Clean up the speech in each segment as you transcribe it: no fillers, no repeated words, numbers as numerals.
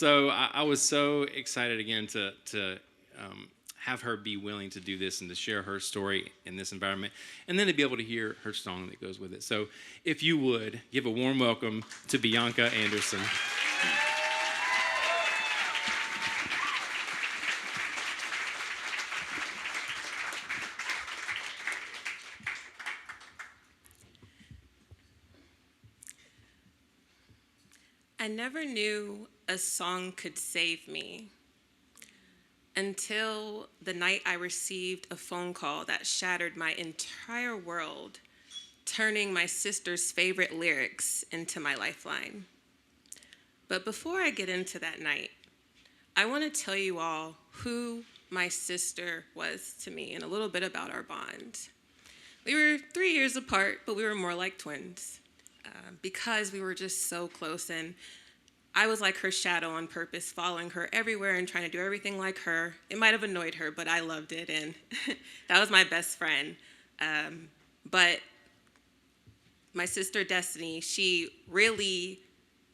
So I was so excited again to have her be willing to do this and to share her story in this environment, and then to be able to hear her song that goes with it. So if you would give a warm welcome to Bianca Anderson. I never knew a song could save me until the night I received a phone call that shattered my entire world, turning my sister's favorite lyrics into my lifeline. But before I get into that night, I want to tell you all who my sister was to me and a little bit about our bond. We were 3 years apart, but we were more like twins because we were just so close, and I was like her shadow on purpose, following her everywhere and trying to do everything like her. It might have annoyed her, but I loved it, and that was my best friend. But my sister Destiny, she really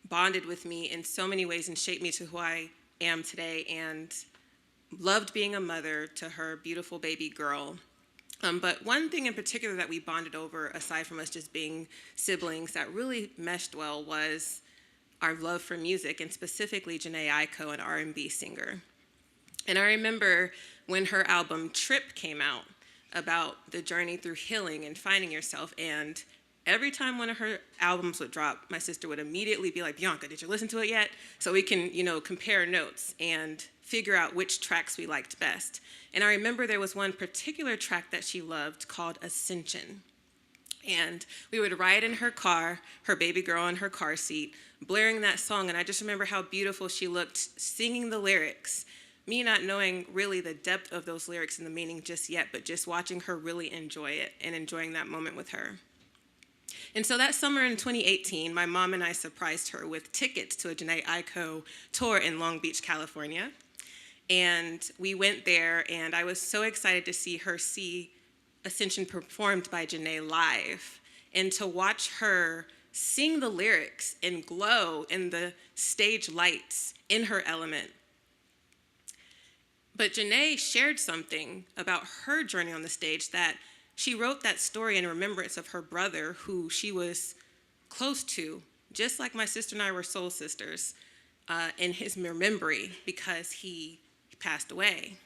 bonded with me in so many ways and shaped me to who I am today, and loved being a mother to her beautiful baby girl. But one thing in particular that we bonded over, aside from us just being siblings, that really meshed well was our love for music, and specifically Jhené Aiko, an R&B singer. And I remember when her album Trip came out, about the journey through healing and finding yourself, and every time one of her albums would drop, my sister would immediately be like, Bianca, did you listen to it yet? So we can, compare notes and figure out which tracks we liked best. And I remember there was one particular track that she loved called Ascension. And we would ride in her car, her baby girl in her car seat, blaring that song. And I just remember how beautiful she looked singing the lyrics, me not knowing really the depth of those lyrics and the meaning just yet, but just watching her really enjoy it and enjoying that moment with her. And so that summer in 2018, my mom and I surprised her with tickets to a Jhené Aiko tour in Long Beach, California. And we went there, and I was so excited to see Ascension performed by Jhené live, and to watch her sing the lyrics and glow in the stage lights in her element. But Jhené shared something about her journey on the stage, that she wrote that story in remembrance of her brother, who she was close to, just like my sister and I were soul sisters, in his memory, because he passed away.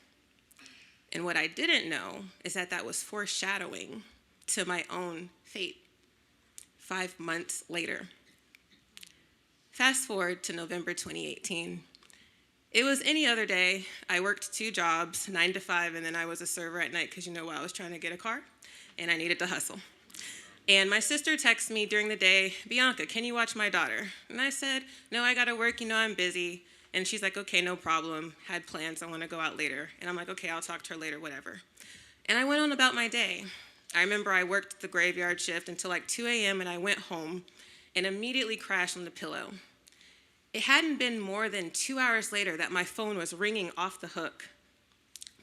And what I didn't know is that that was foreshadowing to my own fate 5 months later. Fast forward to November 2018. It was any other day. I worked 2 jobs, 9 to 5, and then I was a server at night because I was trying to get a car and I needed to hustle. And my sister texted me during the day, Bianca, can you watch my daughter? And I said, no, I gotta work, I'm busy. And she's like, okay, no problem. Had plans, I wanna go out later. And I'm like, okay, I'll talk to her later, whatever. And I went on about my day. I remember I worked the graveyard shift until like 2 a.m. and I went home and immediately crashed on the pillow. It hadn't been more than 2 hours later that my phone was ringing off the hook.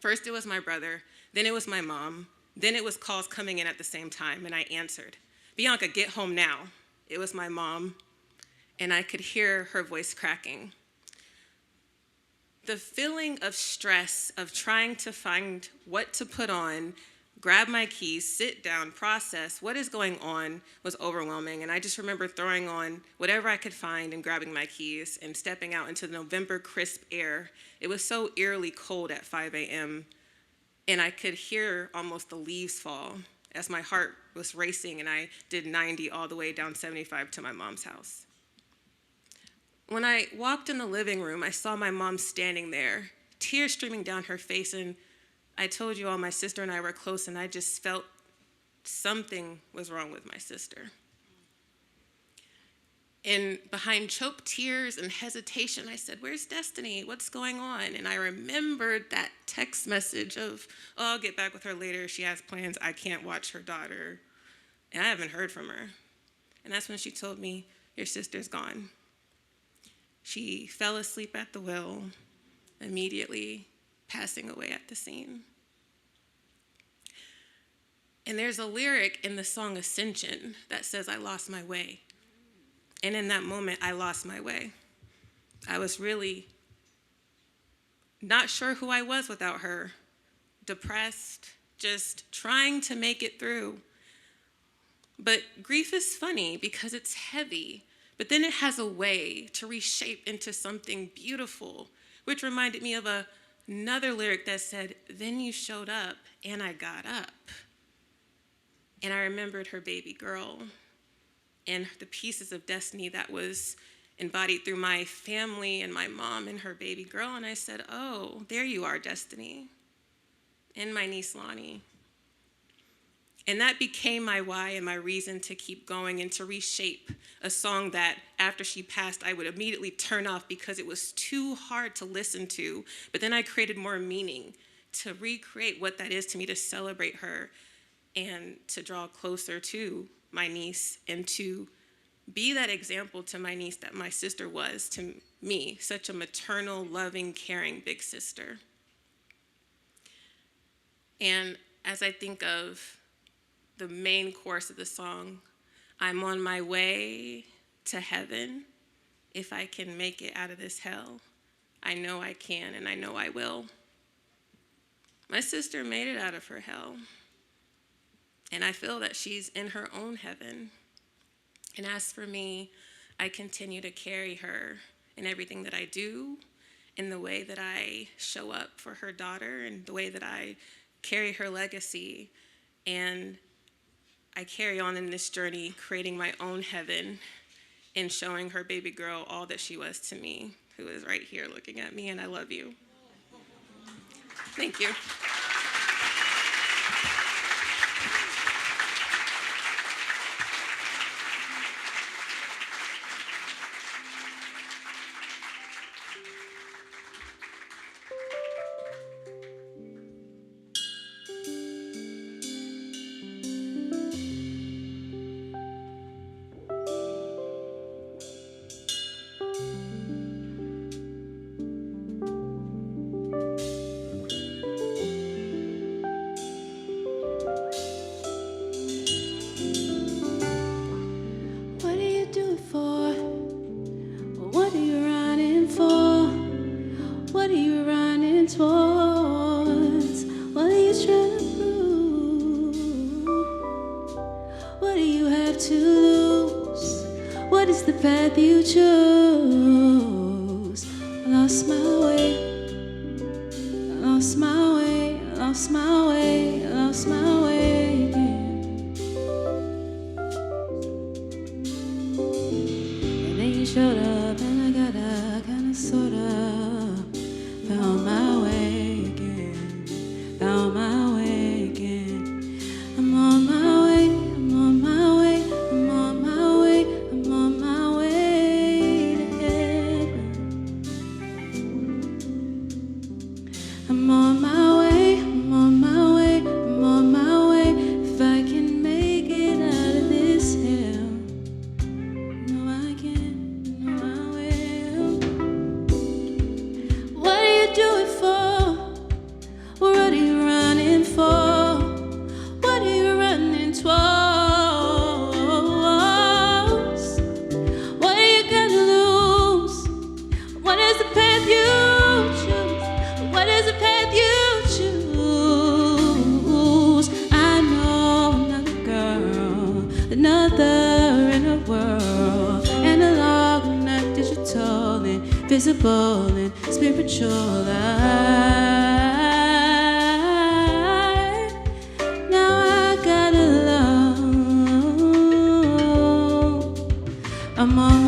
First it was my brother, then it was my mom, then it was calls coming in at the same time, and I answered. Bianca, get home now. It was my mom, and I could hear her voice cracking. The feeling of stress of trying to find what to put on, grab my keys, sit down, process what is going on was overwhelming. And I just remember throwing on whatever I could find and grabbing my keys and stepping out into the November crisp air. It was so eerily cold at 5 a.m. and I could hear almost the leaves fall as my heart was racing, and I did 90 all the way down 75 to my mom's house. When I walked in the living room, I saw my mom standing there, tears streaming down her face, and I told you all my sister and I were close, and I just felt something was wrong with my sister. And behind choked tears and hesitation, I said, where's Destiny? What's going on? And I remembered that text message of, oh, I'll get back with her later. She has plans. I can't watch her daughter. And I haven't heard from her. And that's when she told me, your sister's gone. She fell asleep at the wheel, immediately passing away at the scene. And there's a lyric in the song Ascension that says, I lost my way. And in that moment, I lost my way. I was really not sure who I was without her. Depressed, just trying to make it through. But grief is funny because it's heavy, but then it has a way to reshape into something beautiful, which reminded me of another lyric that said, "Then you showed up and I got up." And I remembered her baby girl and the pieces of destiny that was embodied through my family and my mom and her baby girl. And I said, "Oh, there you are, Destiny." And my niece Lonnie. And that became my why and my reason to keep going and to reshape a song that after she passed, I would immediately turn off because it was too hard to listen to. But then I created more meaning to recreate what that is to me, to celebrate her and to draw closer to my niece and to be that example to my niece that my sister was to me, such a maternal, loving, caring big sister. And as I think of the main chorus of the song, "I'm on my way to heaven. If I can make it out of this hell, I know I can and I know I will." My sister made it out of her hell. And I feel that she's in her own heaven. And as for me, I continue to carry her in everything that I do, in the way that I show up for her daughter, and the way that I carry her legacy. And I carry on in this journey, creating my own heaven and showing her baby girl all that she was to me, who is right here looking at me, and I love you. Thank you. Visible and spiritual life. Now I got alone. I'm on